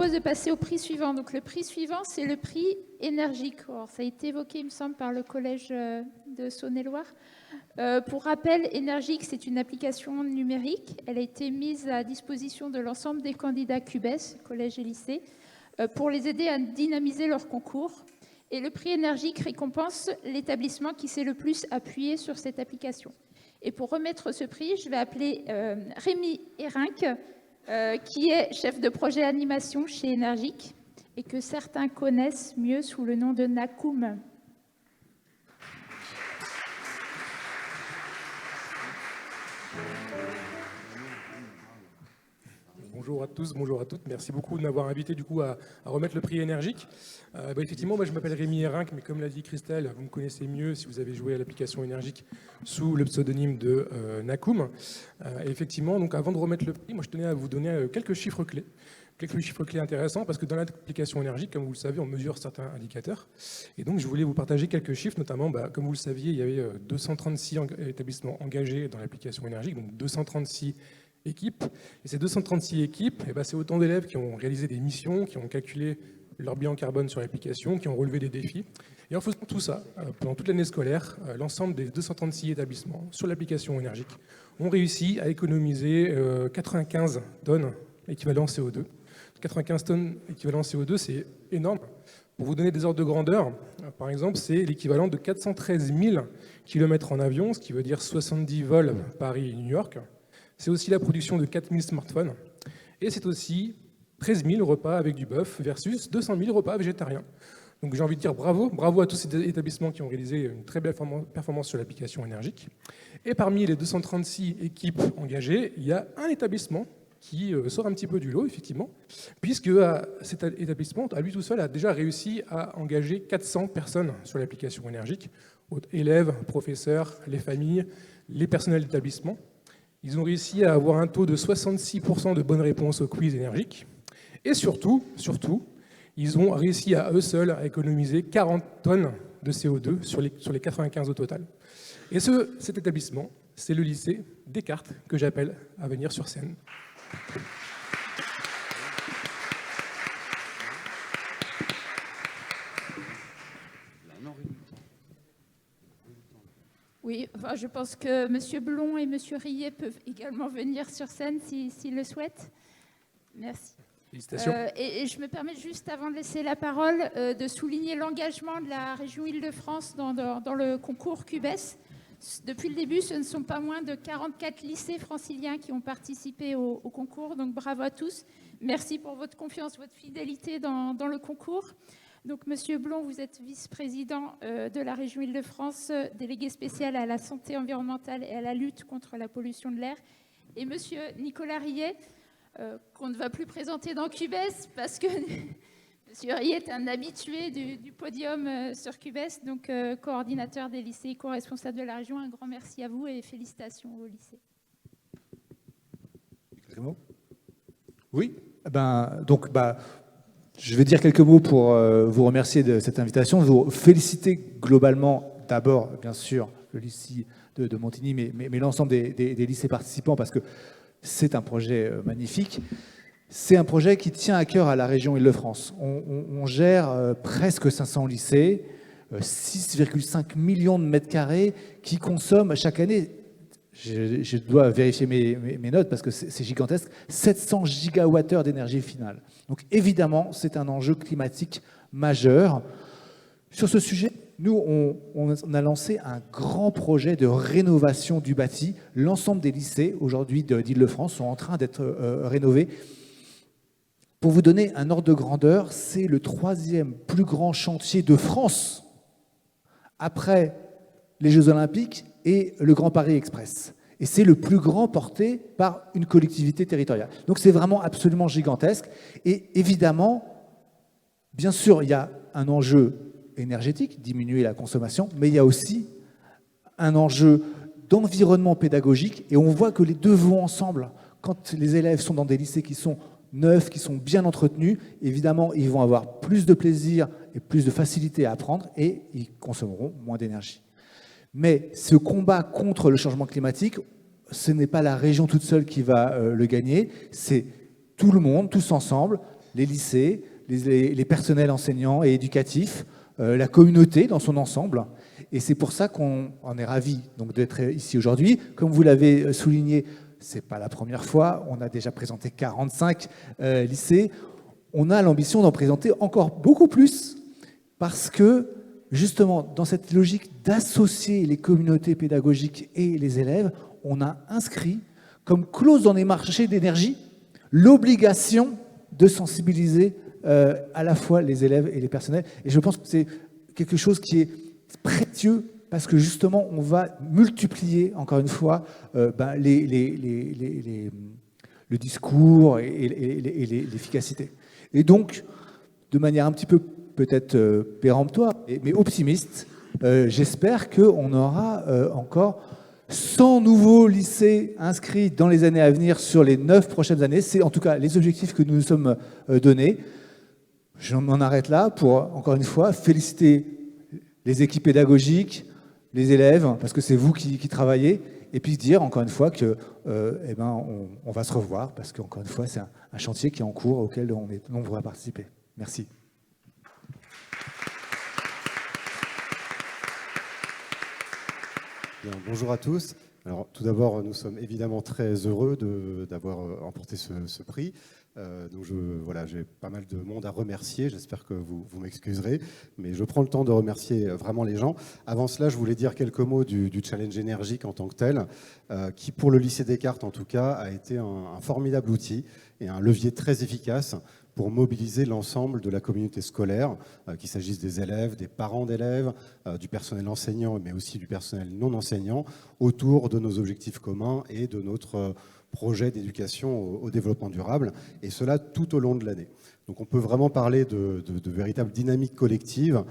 propose de passer au prix suivant. Donc, le prix suivant, c'est le prix énergique. Alors, ça a été évoqué, il me semble, par le collège de Saône-et-Loire. Pour rappel, Énergique, c'est une application numérique. Elle a été mise à disposition de l'ensemble des candidats CUBES, collèges et lycées, pour les aider à dynamiser leur concours. Et le prix Énergique récompense l'établissement qui s'est le plus appuyé sur cette application. Et pour remettre ce prix, je vais appeler Rémi Hérinck, qui est chef de projet animation chez Énergique et que certains connaissent mieux sous le nom de Nakoum. Bonjour à tous, bonjour à toutes. Merci beaucoup de m'avoir invité du coup à remettre le prix Énergique. Effectivement, moi je m'appelle Rémi Hérinck, mais comme l'a dit Christelle, vous me connaissez mieux si vous avez joué à l'application Énergique sous le pseudonyme de Nakoum. Effectivement, donc avant de remettre le prix, moi je tenais à vous donner quelques chiffres clés. Quelques chiffres clés intéressants parce que dans l'application Énergique, comme vous le savez, on mesure certains indicateurs. Et donc je voulais vous partager quelques chiffres, notamment, comme vous le saviez, il y avait 236 établissements engagés dans l'application Énergique, donc 236 équipes. Et ces 236 équipes, c'est autant d'élèves qui ont réalisé des missions, qui ont calculé leur bilan carbone sur l'application, qui ont relevé des défis. Et en faisant tout ça, pendant toute l'année scolaire, l'ensemble des 236 établissements sur l'application Énergique ont réussi à économiser 95 tonnes équivalent CO2. 95 tonnes équivalent CO2, c'est énorme. Pour vous donner des ordres de grandeur, par exemple, c'est l'équivalent de 413 000 km en avion, ce qui veut dire 70 vols Paris-New York. C'est aussi la production de 4 000 smartphones. Et c'est aussi 13 000 repas avec du bœuf versus 200 000 repas végétariens. Donc j'ai envie de dire bravo à tous ces établissements qui ont réalisé une très belle performance sur l'application Énergique. Et parmi les 236 équipes engagées, il y a un établissement qui sort un petit peu du lot, effectivement, puisque cet établissement, à lui tout seul, a déjà réussi à engager 400 personnes sur l'application Énergique, élèves, professeurs, les familles, les personnels d'établissement. Ils ont réussi à avoir un taux de 66% de bonnes réponses au quiz Énergique. Et surtout, ils ont réussi à eux seuls à économiser 40 tonnes de CO2 sur les 95 au total. Et cet établissement, c'est le lycée Descartes, que j'appelle à venir sur scène. Oui, enfin, je pense que M. Blond et M. Rillet peuvent également venir sur scène s'ils le souhaitent. Merci. Félicitations. Et je me permets juste, avant de laisser la parole, de souligner l'engagement de la région Île-de-France dans le concours CUBES. Depuis le début, ce ne sont pas moins de 44 lycées franciliens qui ont participé au concours, donc bravo à tous. Merci pour votre confiance, votre fidélité dans le concours. Donc, Monsieur Blond, vous êtes vice-président de la région Île-de-France, délégué spécial à la santé environnementale et à la lutte contre la pollution de l'air. Et Monsieur Nicolas Rillet, qu'on ne va plus présenter dans CUBES parce que Monsieur Rillet est un habitué du podium sur CUBES, donc coordinateur des lycées et co-responsable de la région. Un grand merci à vous et félicitations au lycée. Oui, je vais dire quelques mots pour vous remercier de cette invitation, vous féliciter globalement, d'abord, bien sûr, le lycée de Montigny, mais l'ensemble des lycées participants, parce que c'est un projet magnifique. C'est un projet qui tient à cœur à la région Île-de-France. On gère presque 500 lycées, 6,5 millions de mètres carrés qui consomment chaque année, je dois vérifier mes notes parce que c'est gigantesque, 700 gigawattheures d'énergie finale. Donc évidemment, c'est un enjeu climatique majeur. Sur ce sujet, nous, on a lancé un grand projet de rénovation du bâti. L'ensemble des lycées, aujourd'hui, d'Île-de-France sont en train d'être rénovés. Pour vous donner un ordre de grandeur, c'est le 3e plus grand chantier de France après les Jeux Olympiques et le Grand Paris Express. Et c'est le plus grand porté par une collectivité territoriale. Donc c'est vraiment absolument gigantesque. Et évidemment, bien sûr, il y a un enjeu énergétique, diminuer la consommation, mais il y a aussi un enjeu d'environnement pédagogique. Et on voit que les deux vont ensemble. Quand les élèves sont dans des lycées qui sont neufs, qui sont bien entretenus, évidemment, ils vont avoir plus de plaisir et plus de facilité à apprendre et ils consommeront moins d'énergie. Mais ce combat contre le changement climatique, ce n'est pas la région toute seule qui va le gagner, c'est tout le monde, tous ensemble, les lycées, les personnels enseignants et éducatifs, la communauté dans son ensemble. Et c'est pour ça qu'on en est ravis d'être ici aujourd'hui. Comme vous l'avez souligné, ce n'est pas la première fois. On a déjà présenté 45 lycées. On a l'ambition d'en présenter encore beaucoup plus parce que, justement, dans cette logique d'associer les communautés pédagogiques et les élèves, on a inscrit comme clause dans les marchés d'énergie l'obligation de sensibiliser à la fois les élèves et les personnels. Et je pense que c'est quelque chose qui est précieux parce que justement, on va multiplier, encore une fois, le discours et l'efficacité. Et donc, de manière un petit peu peut-être péremptoire, mais optimiste, j'espère qu'on aura encore 100 nouveaux lycées inscrits dans les années à venir sur les 9 prochaines années. C'est en tout cas les objectifs que nous nous sommes donnés. Je m'en arrête là pour, encore une fois, féliciter les équipes pédagogiques, les élèves, parce que c'est vous qui travaillez, et puis dire, encore une fois, que, on va se revoir, parce qu'encore une fois, c'est un chantier qui est en cours, auquel on est nombreux à participer. Merci. Bien, bonjour à tous. Alors, tout d'abord, nous sommes évidemment très heureux d'avoir emporté ce prix. Donc j'ai pas mal de monde à remercier, j'espère que vous m'excuserez, mais je prends le temps de remercier vraiment les gens. Avant cela, je voulais dire quelques mots du challenge énergique en tant que tel, qui pour le lycée Descartes en tout cas a été un formidable outil et un levier très efficace pour mobiliser l'ensemble de la communauté scolaire, qu'il s'agisse des élèves, des parents d'élèves, du personnel enseignant, mais aussi du personnel non enseignant, autour de nos objectifs communs et de notre projet d'éducation au développement durable, et cela tout au long de l'année. Donc on peut vraiment parler de véritable dynamique collective,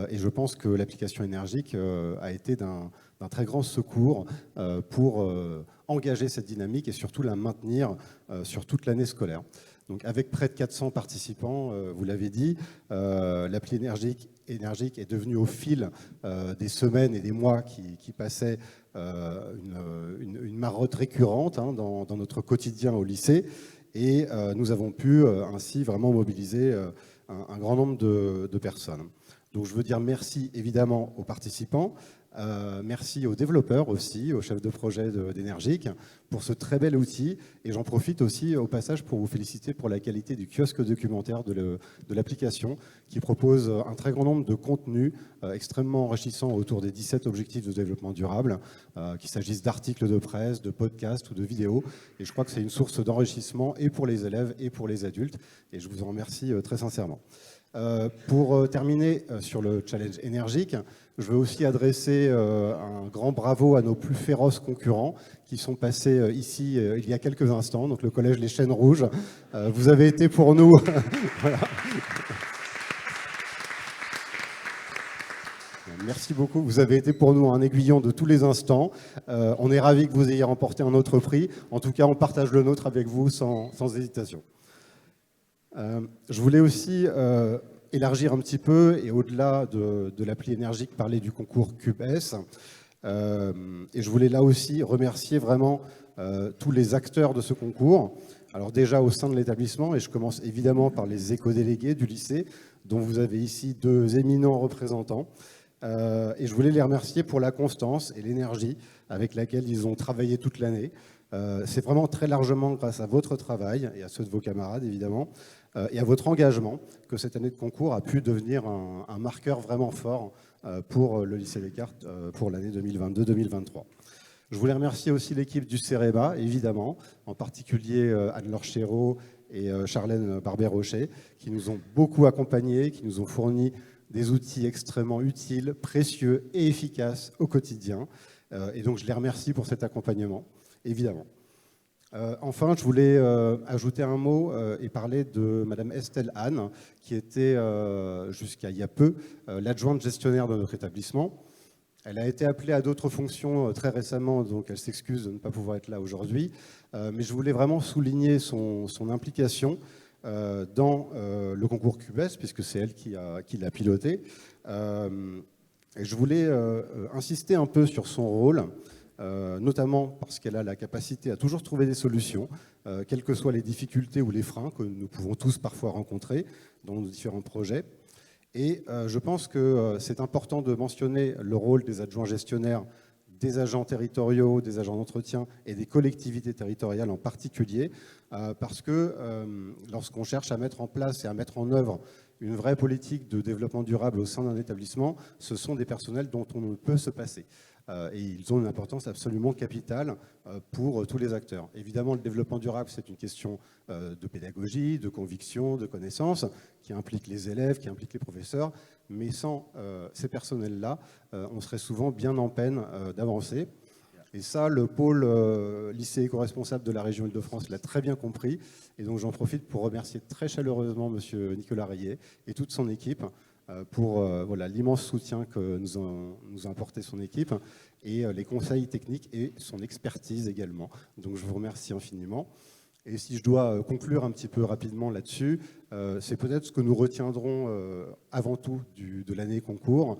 et je pense que l'application énergique a été d'un très grand secours pour engager cette dynamique et surtout la maintenir sur toute l'année scolaire. Donc avec près de 400 participants, vous l'avez dit, l'appli énergique est devenue au fil des semaines et des mois qui passaient une marotte récurrente dans notre quotidien au lycée. Et nous avons pu ainsi vraiment mobiliser un grand nombre de personnes. Donc je veux dire merci évidemment aux participants, merci aux développeurs aussi, aux chefs de projet d'Énergique pour ce très bel outil. Et j'en profite aussi au passage pour vous féliciter pour la qualité du kiosque documentaire de l'application qui propose un très grand nombre de contenus extrêmement enrichissants autour des 17 objectifs de développement durable, qu'il s'agisse d'articles de presse, de podcasts ou de vidéos. Et je crois que c'est une source d'enrichissement et pour les élèves et pour les adultes. Et je vous en remercie très sincèrement. Pour terminer sur le challenge énergique, je veux aussi adresser un grand bravo à nos plus féroces concurrents qui sont passés ici il y a quelques instants, donc le collège Les Chênes Rouges. Vous avez été pour nous... Voilà. Merci beaucoup. Vous avez été pour nous un aiguillon de tous les instants. On est ravis que vous ayez remporté un autre prix. En tout cas, on partage le nôtre avec vous sans hésitation. Je voulais aussi élargir un petit peu et au-delà de l'appli énergique, parler du concours CUBES. Et je voulais là aussi remercier vraiment tous les acteurs de ce concours. Alors déjà au sein de l'établissement, et je commence évidemment par les éco-délégués du lycée, dont vous avez ici 2 éminents représentants. Et je voulais les remercier pour la constance et l'énergie avec laquelle ils ont travaillé toute l'année. C'est vraiment très largement grâce à votre travail et à ceux de vos camarades évidemment, et à votre engagement que cette année de concours a pu devenir un marqueur vraiment fort pour le lycée Descartes pour l'année 2022-2023. Je voulais remercier aussi l'équipe du CEREMA, évidemment, en particulier Anne-Laure Chéreau et Charlène Barbet-Rocher, qui nous ont beaucoup accompagnés, qui nous ont fourni des outils extrêmement utiles, précieux et efficaces au quotidien. Et donc je les remercie pour cet accompagnement, évidemment. Enfin, je voulais ajouter un mot et parler de Madame Estelle Anne, qui était jusqu'à il y a peu l'adjointe gestionnaire de notre établissement. Elle a été appelée à d'autres fonctions très récemment, donc elle s'excuse de ne pas pouvoir être là aujourd'hui. Mais je voulais vraiment souligner son implication dans le concours CUBES, puisque c'est elle qui l'a piloté. Et je voulais insister un peu sur son rôle. notamment parce qu'elle a la capacité à toujours trouver des solutions, quelles que soient les difficultés ou les freins que nous pouvons tous parfois rencontrer dans nos différents projets. Et je pense que c'est important de mentionner le rôle des adjoints gestionnaires, des agents territoriaux, des agents d'entretien et des collectivités territoriales en particulier, parce que lorsqu'on cherche à mettre en place et à mettre en œuvre une vraie politique de développement durable au sein d'un établissement, ce sont des personnels dont on ne peut se passer. Et ils ont une importance absolument capitale pour tous les acteurs. Évidemment, le développement durable, c'est une question de pédagogie, de conviction, de connaissance, qui implique les élèves, qui implique les professeurs, mais sans ces personnels-là, on serait souvent bien en peine d'avancer. Et ça, le pôle lycée éco-responsable de la région Île-de-France l'a très bien compris. Et donc j'en profite pour remercier très chaleureusement M. Nicolas Rayet et toute son équipe pour voilà, l'immense soutien que nous a apporté son équipe et les conseils techniques et son expertise également. Donc je vous remercie infiniment. Et si je dois conclure un petit peu rapidement là-dessus, c'est peut-être ce que nous retiendrons avant tout de l'année concours,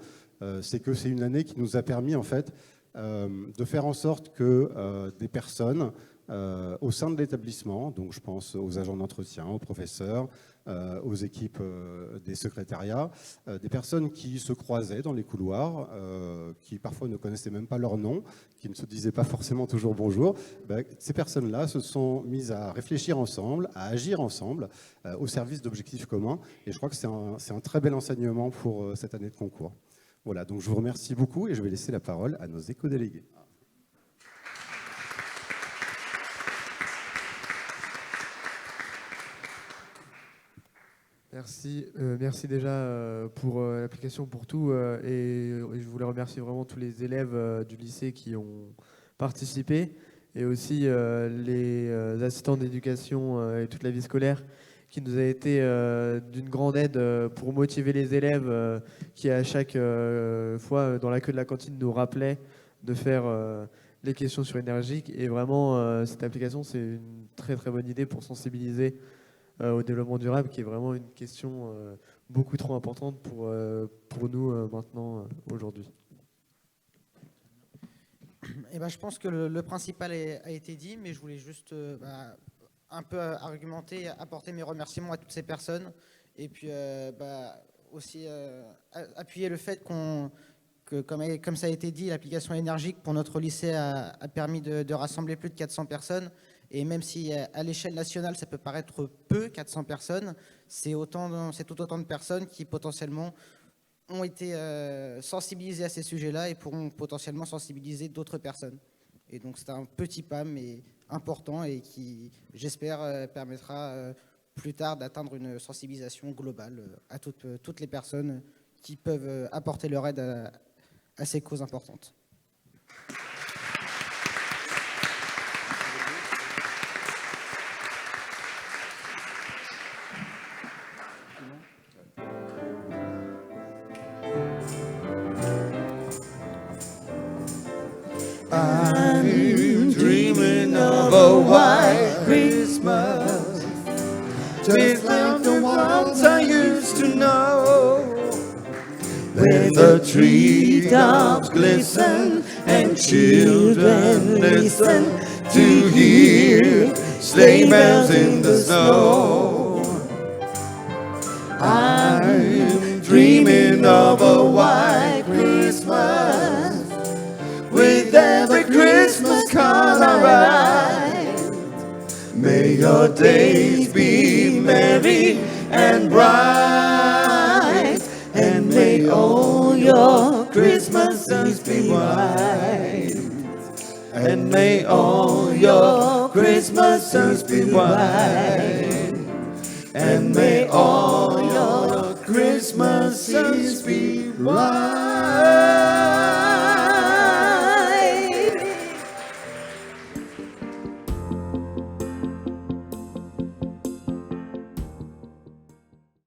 c'est que c'est une année qui nous a permis en fait de faire en sorte que des personnes au sein de l'établissement, donc je pense aux agents d'entretien, aux professeurs, aux équipes des secrétariats, des personnes qui se croisaient dans les couloirs, qui parfois ne connaissaient même pas leur nom, qui ne se disaient pas forcément toujours bonjour, ces personnes-là se sont mises à réfléchir ensemble, à agir ensemble, au service d'objectifs communs, et je crois que c'est un très bel enseignement pour cette année de concours. Voilà, donc je vous remercie beaucoup et je vais laisser la parole à nos éco-délégués. Merci, merci déjà pour l'application, pour tout. Et je voulais remercier vraiment tous les élèves du lycée qui ont participé et aussi les assistants d'éducation et toute la vie scolaire qui nous a été d'une grande aide pour motiver les élèves qui à chaque fois dans la queue de la cantine nous rappelaient de faire les questions sur énergique. Et vraiment, cette application, c'est une très très bonne idée pour sensibiliser au développement durable, qui est vraiment une question beaucoup trop importante pour nous maintenant, aujourd'hui. Eh ben, je pense que le principal a été dit, mais je voulais juste un peu argumenter, apporter mes remerciements à toutes ces personnes, et puis aussi appuyer le fait que, comme ça a été dit, l'application énergique pour notre lycée a permis de rassembler plus de 400 personnes. Et même si à l'échelle nationale, ça peut paraître peu, 400 personnes, c'est tout autant de personnes qui potentiellement ont été sensibilisées à ces sujets-là et pourront potentiellement sensibiliser d'autres personnes. Et donc c'est un petit pas, mais important, et qui, j'espère, permettra plus tard d'atteindre une sensibilisation globale à toutes les personnes qui peuvent apporter leur aide à ces causes importantes. I'm dreaming of a white Christmas, just like the ones I used to know, where the treetops glisten and children listen to hear sleigh bells in the snow. I'm dreaming of a white Christmas, with every Christmas card I write. May your days be merry and bright, and may all your Christmases be white, and may all your Christmases be white, and may all your Christmases be white.